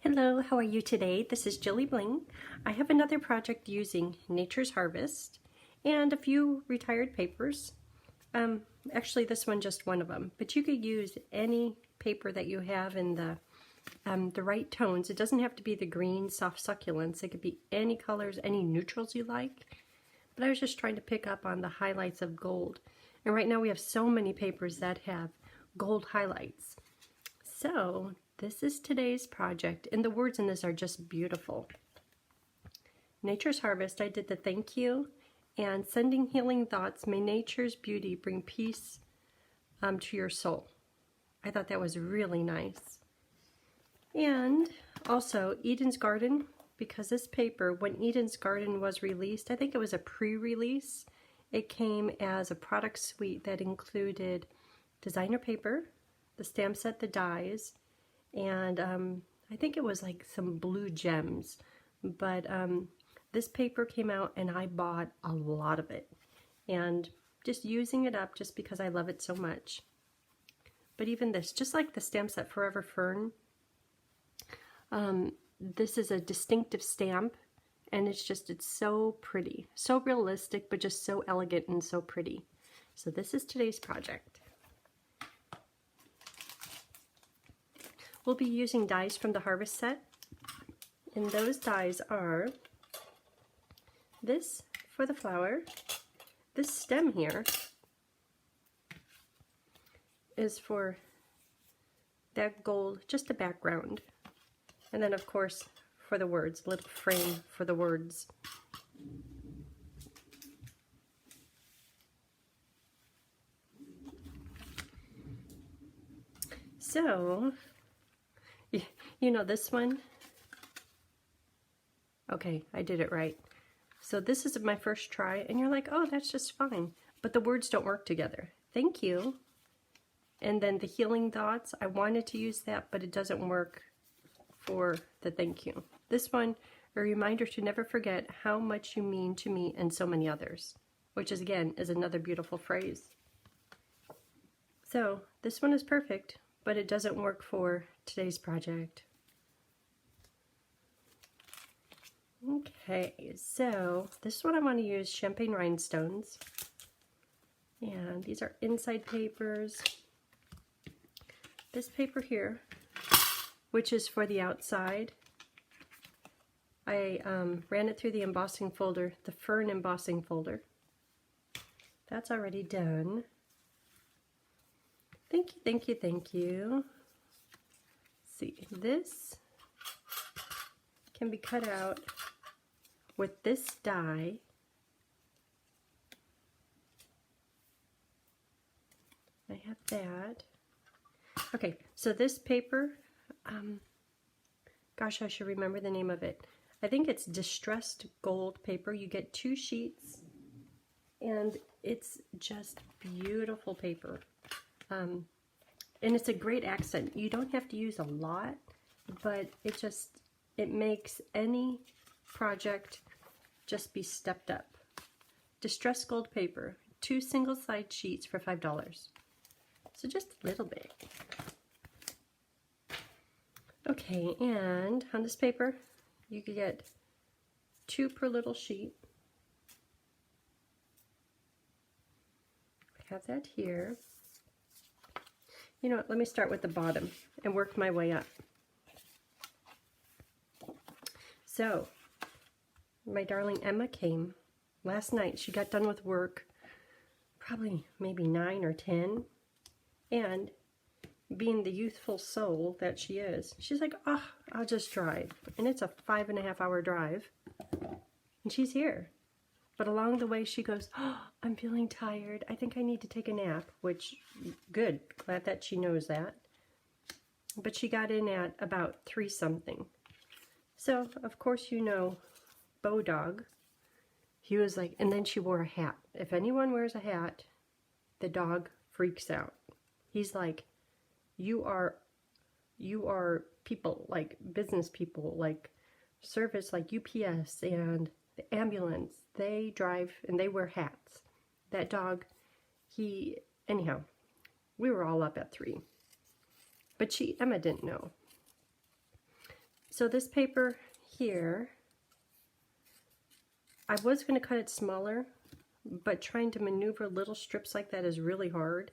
Hello, how are you today? This is Jilly Bling. I have another project using Nature's Harvest and a few retired papers. Actually, this one just one of them, but you could use any paper that you have in the right tones. It doesn't have to be the green soft succulents. It could be any colors, any neutrals you like. But I was just trying to pick up on the highlights of gold. And right now we have so many papers that have gold highlights. So this is today's project, and the words in this are just beautiful. Nature's Harvest, I did the thank you, and sending healing thoughts, may nature's beauty bring peace to your soul. I thought that was really nice. And also Eden's Garden, because this paper, when Eden's Garden was released, I think it was a pre-release, it came as a product suite that included designer paper, the stamp set, the dies, and I think it was like some blue gems, but this paper came out and I bought a lot of it, and just using it up just because I love it so much. But even this, just like the stamp set Forever Fern, this is a distinctive stamp, and it's so pretty, so realistic, but just so elegant and so pretty. So this is today's project. We'll be using dies from the Harvest set, and those dies are this for the flower. This stem here is for that gold, just a background. And then of course for the words, a little frame for the words. So, you know this one? Okay, I did it right. So this is my first try, and you're like, oh, that's just fine. But the words don't work together. Thank you. And then the healing thoughts, I wanted to use that, but it doesn't work for the thank you. This one, a reminder to never forget how much you mean to me and so many others, which is, again, is another beautiful phrase. So this one is perfect, but it doesn't work for today's project. Okay, so this one I want to use champagne rhinestones, and these are inside papers. This paper here, which is for the outside, I ran it through the embossing folder, the fern embossing folder. That's already done. Thank you, thank you, thank you. Let's see, this can be cut out with this die. I have that. Okay, so this paper, gosh, I should remember the name of it. I think it's distressed gold paper. You get 2 sheets, and it's just beautiful paper. And it's a great accent. You don't have to use a lot, but it makes any project just be stepped up. Distressed gold paper, 2 single-side sheets for $5. So just a little bit. Okay, and on this paper, you can get 2 per little sheet. I have that here. You know what, let me start with the bottom and work my way up. So, my darling Emma came last night. She got done with work, probably maybe 9 or 10, and being the youthful soul that she is, she's like, oh, I'll just drive. And it's a 5.5-hour drive, and she's here. But along the way she goes, oh, I'm feeling tired. I think I need to take a nap, which, good, glad that she knows that. But she got in at about 3 something. So, of course, you know, Beau Dog, he was like, and then she wore a hat. If anyone wears a hat, the dog freaks out. He's like, you are people, like business people, like service, like UPS and the ambulance, they drive and they wear hats. That dog, anyhow, we were all up at 3. But Emma didn't know. So this paper here, I was going to cut it smaller, but trying to maneuver little strips like that is really hard.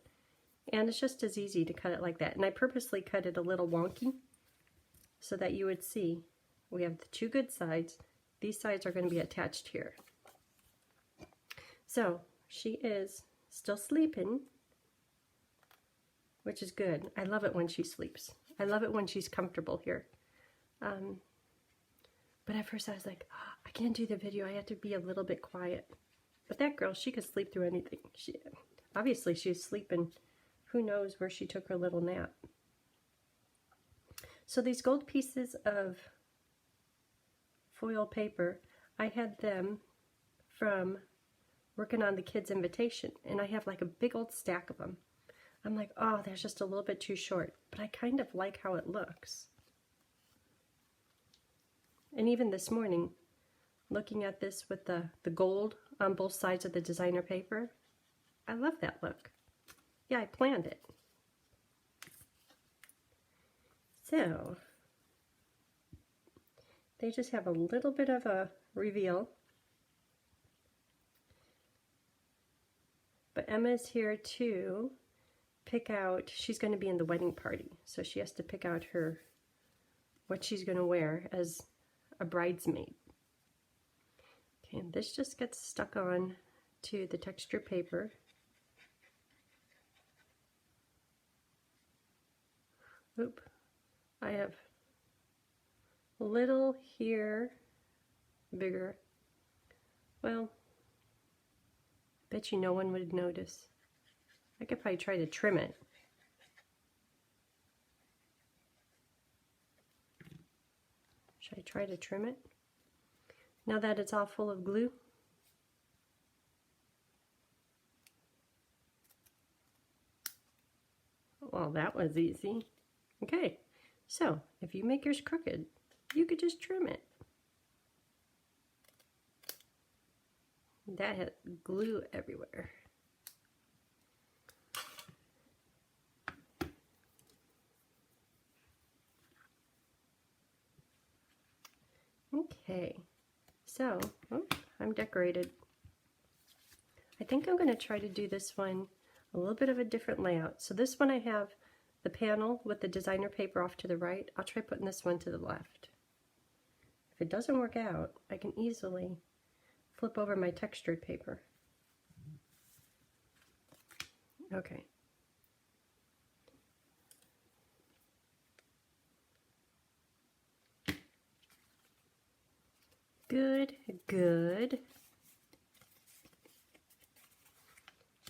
And it's just as easy to cut it like that. And I purposely cut it a little wonky so that you would see we have the two good sides. These sides are going to be attached here. So she is still sleeping, which is good. I love it when she sleeps. I love it when she's comfortable here. But at first I was like, oh, I can't do the video. I have to be a little bit quiet. But that girl, she could sleep through anything. Obviously she's sleeping. Who knows where she took her little nap. So these gold pieces of foil paper, I had them from working on the kids' invitation. And I have like a big old stack of them. I'm like, oh, they're just a little bit too short. But I kind of like how it looks. And even this morning, looking at this with the gold on both sides of the designer paper, I love that look. Yeah, I planned it. So, they just have a little bit of a reveal. But Emma's here to pick out, she's going to be in the wedding party. So she has to pick out what she's going to wear as a bridesmaid. Okay, and this just gets stuck on to the texture paper. Oop, I have a little here, bigger. Well, bet you no one would notice. I could probably try to trim it. Should I try to trim it? Now that it's all full of glue? Well, that was easy. Okay, so if you make yours crooked, you could just trim it. That had glue everywhere. Okay, so I'm decorated. I think I'm going to try to do this one a little bit of a different layout. So this one I have the panel with the designer paper off to the right. I'll try putting this one to the left. If it doesn't work out, I can easily flip over my textured paper. Okay. Good, good.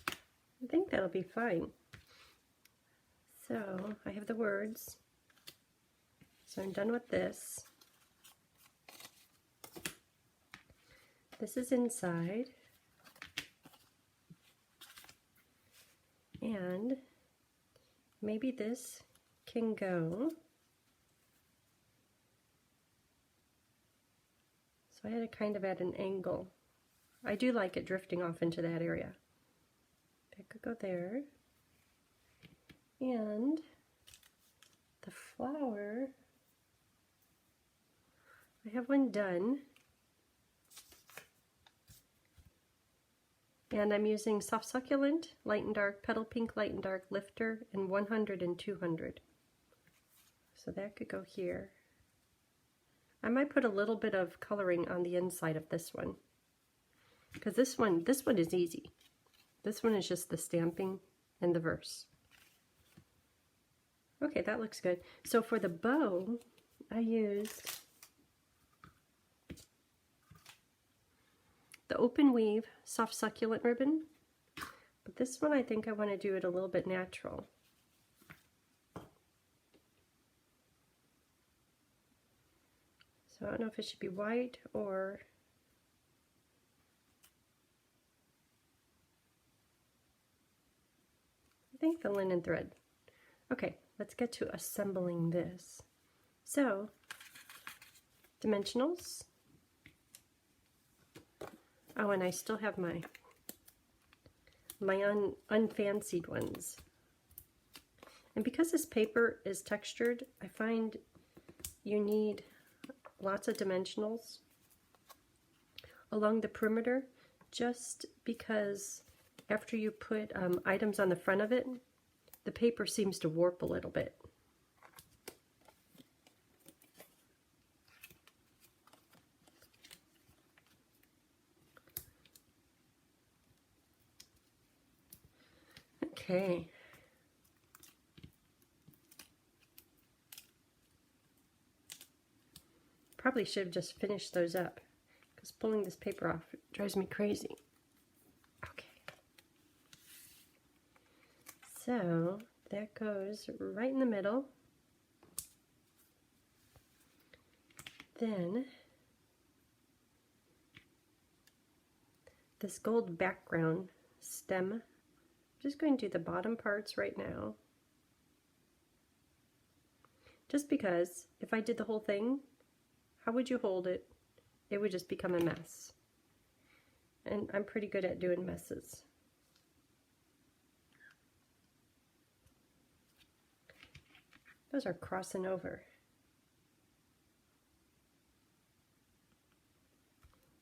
I think that'll be fine. So I have the words. So I'm done with this. This is inside. And maybe this can go. So I had it kind of at an angle. I do like it drifting off into that area. That could go there. And the flower, I have one done. And I'm using Soft Succulent, Light and Dark, Petal Pink, Light and Dark, Lifter, and 100 and 200. So that could go here. I might put a little bit of coloring on the inside of this one. Because this one is easy. This one is just the stamping and the verse. Okay, that looks good. So for the bow, I used the Open Weave Soft Succulent ribbon. But this one I think I want to do it a little bit natural. So I don't know if it should be white or I think the linen thread. Okay, let's get to assembling this. So, dimensionals. Oh, and I still have my unfancied ones. And because this paper is textured, I find you need lots of dimensionals along the perimeter, just because after you put items on the front of it, the paper seems to warp a little bit. Okay. Probably should have just finished those up, because pulling this paper off drives me crazy. Okay. So that goes right in the middle. Then this gold background stem, I'm just going to do the bottom parts right now. Just because if I did the whole thing, how would you hold it? It would just become a mess. And I'm pretty good at doing messes. Those are crossing over.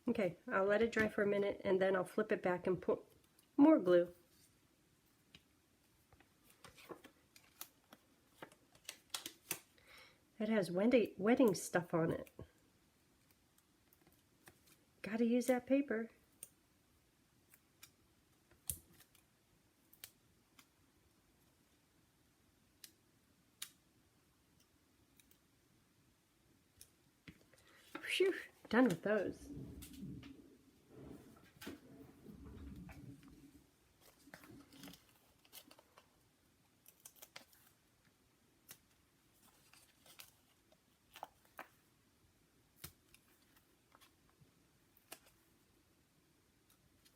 Okay, I'll let it dry for a minute and then I'll flip it back and put more glue. It has wedding stuff on it. Gotta use that paper. Phew, done with those.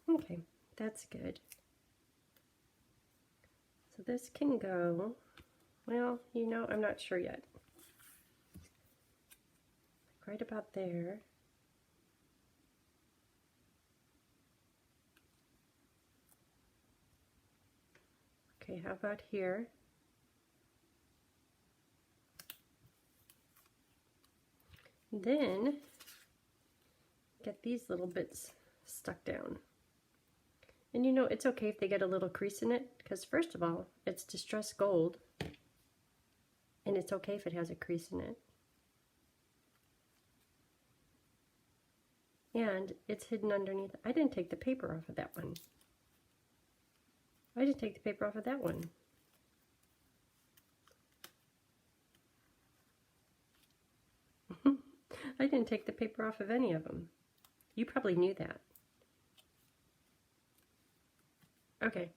Okay, that's good. So this can go, well, you know, I'm not sure yet. Like right about there. Okay, how about here? Then get these little bits stuck down. And you know, it's okay if they get a little crease in it, because first of all, it's distressed gold, and it's okay if it has a crease in it. And it's hidden underneath. I didn't take the paper off of that one. I didn't take the paper off of that one. I didn't take the paper off of any of them. You probably knew that. Okay.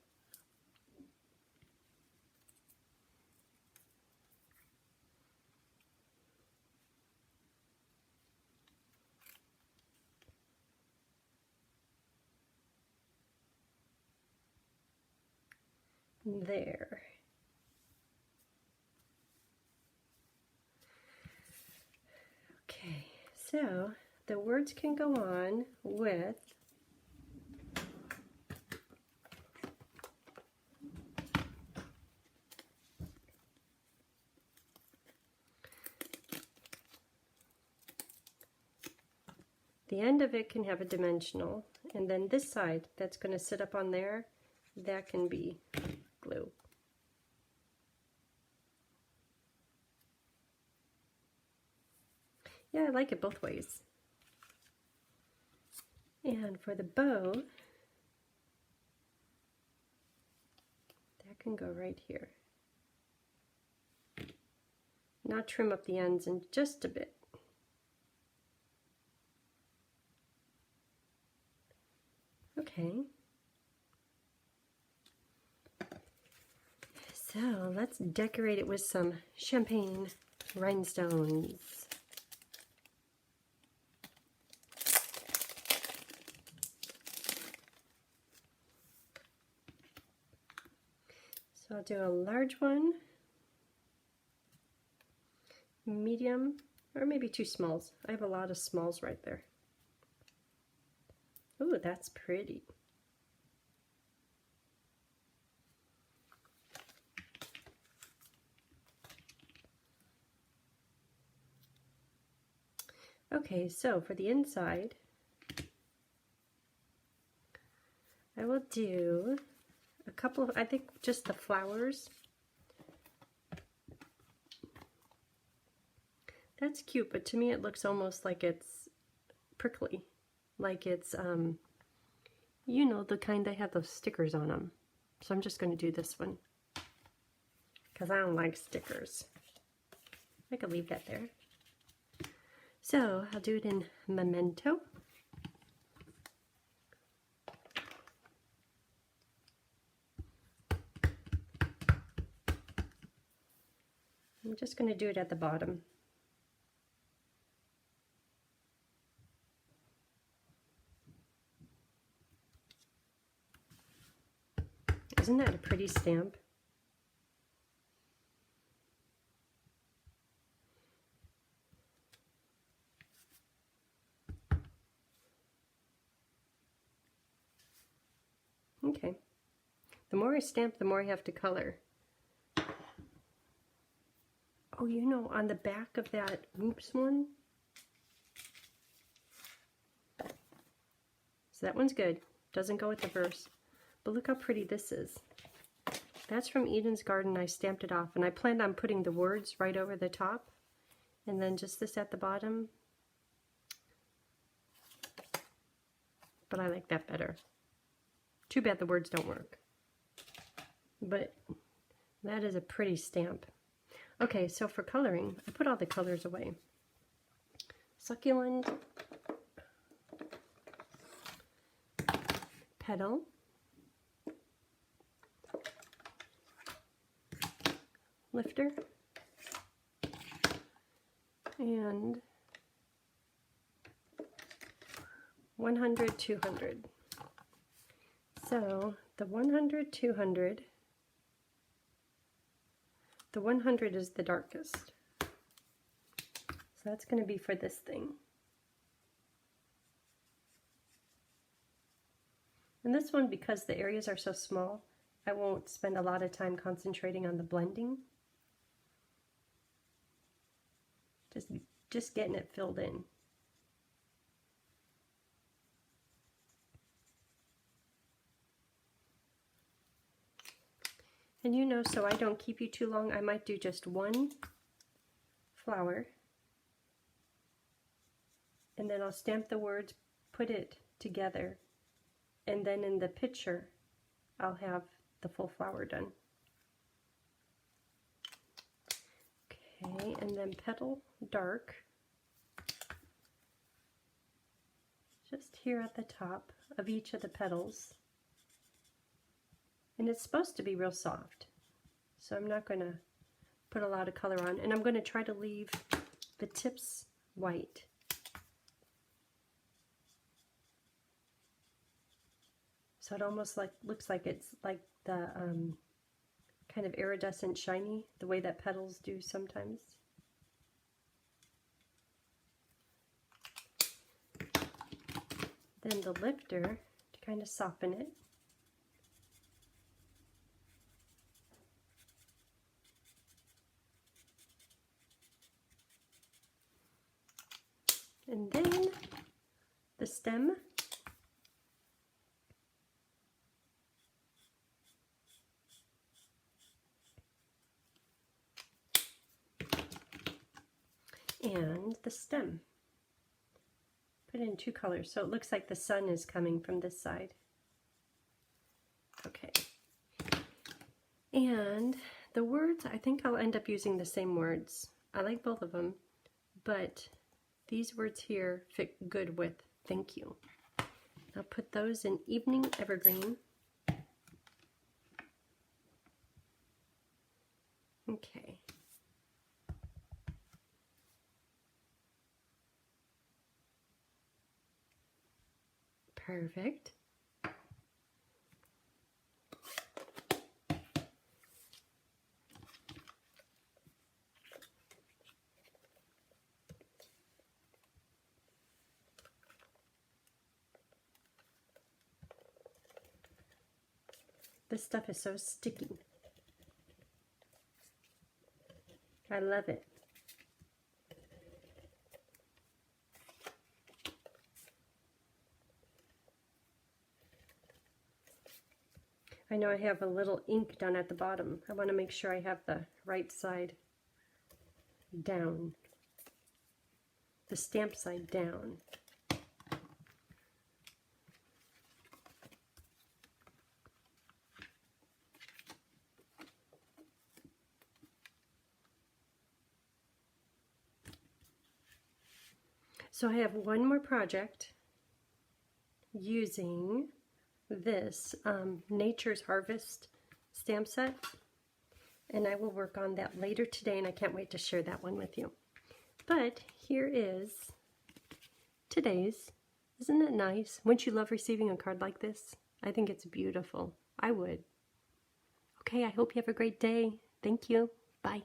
There. Okay, so the words can go on with the end of it can have a dimensional, and then this side that's going to sit up on there, that can be glue. Yeah, I like it both ways. And for the bow, that can go right here. Now trim up the ends in just a bit. Okay. So let's decorate it with some champagne rhinestones. So I'll do a large one, medium, or maybe two smalls. I have a lot of smalls right there. Ooh, that's pretty. Okay, so for the inside, I will do a couple of, I think just the flowers. That's cute, but to me it looks almost like it's prickly. Like it's, you know, the kind that have those stickers on them. So I'm just going to do this one, because I don't like stickers. I could leave that there. So I'll do it in Memento. I'm just going to do it at the bottom. Isn't that a pretty stamp? Okay. The more I stamp, the more I have to color. Oh, you know, on the back of that Oops one. So that one's good. Doesn't go with the verse. But look how pretty this is. That's from Eden's Garden. I stamped it off, and I planned on putting the words right over the top, and then just this at the bottom. But I like that better. Too bad the words don't work. But that is a pretty stamp. Okay, so for coloring, I put all the colors away. Succulent, petal, lifter, and 100, 200. So the 100, 200, the 100 is the darkest. So that's going to be for this thing. And this one, because the areas are so small, I won't spend a lot of time concentrating on the blending. Just getting it filled in. And you know, so I don't keep you too long, I might do just one flower. And then I'll stamp the words, put it together. And then in the picture, I'll have the full flower done. Okay, and then petal dark. Just here at the top of each of the petals. And it's supposed to be real soft, so I'm not going to put a lot of color on. And I'm going to try to leave the tips white. So it almost looks like it's like the kind of iridescent shiny, the way that petals do sometimes. Then the lifter to kind of soften it. And then the stem. And the stem. Put in two colors, so it looks like the sun is coming from this side. Okay. And the words, I think I'll end up using the same words. I like both of them, but these words here fit good with thank you. I'll put those in Evening Evergreen. Okay. Perfect. This stuff is so sticky. I love it. I know I have a little ink down at the bottom. I want to make sure I have the right side down, the stamp side down. So I have one more project using this Nature's Harvest stamp set, and I will work on that later today, and I can't wait to share that one with you. But here is today's. Isn't it nice? Wouldn't you love receiving a card like this? I think it's beautiful. I would. Okay, I hope you have a great day. Thank you. Bye.